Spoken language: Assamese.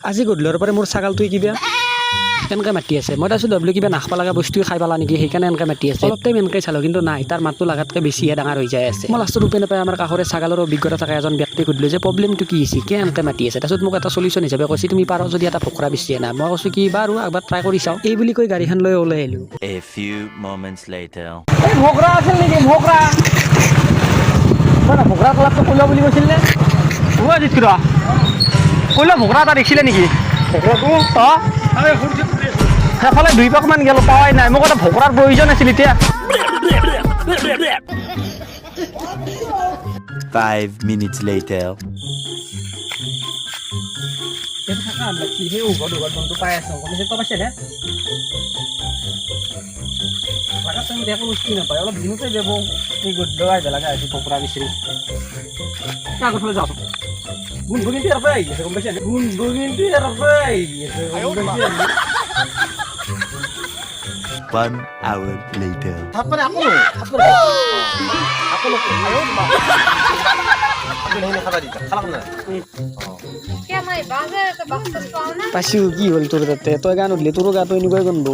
আজি গধূলিৰ পৰা মোৰ ছাগালটোৱে কিবা এনেকৈ মাতি আছে। মই তাৰপিছত ভাবিলোঁ কিবা নাখাব লগা বস্তুৱে খাই পালা নেকি, সেইকাৰণে এনেকৈ মাতি আছে। অলপ টাইম এনেকৈ চালোঁ, কিন্তু নাই, তাৰ মাতটো লাগাতকৈ বেছিহে ডাঙৰ হৈ যায় আছে। মই লাষ্টত উপায় নাপাই আমাৰ কাষৰে ছাগালৰ অভিজ্ঞতা থকা এজন ব্যক্তিক সুধিলোঁ যে প্ৰব্লেমটো কি হৈছে, কিয় এনেকৈ মাতি আছে। তাৰপিছত মোক এটা চলিউশ্যন হিচাপে কৈছে, তুমি পাৰা যদি এটা ভোকৰা বেছি আনা। মই কৈছোঁ কি বাৰু একবাৰ ট্ৰাই কৰি চাওঁ। এই বুলি কৈ গাড়ীখন লৈ ওলাই আহিলোঁ। A few moments later. এই ভোকৰা আছিল নেকি? ভোকৰা ভোকৰা কলাপটো কলা বুলি কৈছিল নে? কলা ভোকৰা এটা দেখিছিলে নেকি? সেইফালে 2 পাকমান গেল, পাৱাই নাই। মোক এটা ভোকৰাৰ প্ৰয়োজন আছিল এতিয়া। 5 minutes later. অলপ দিনতে যাব এই গদ্দাই বেলাগে আছে পকৰা বিচাৰি কাগজলৈ যাওঁ গুণগুণিটো ইয়াৰ পৰাই আহি আছে গম পাইছে গুণগুণিটো ইয়াৰ পৰাই আহি আছে 1 hour later. তাৰপৰে আপনি পাইছো কি হ'ল তোৰ তাতে তই গান উঠলি তোৰো গাটো এনেকুৱাই গন্ধ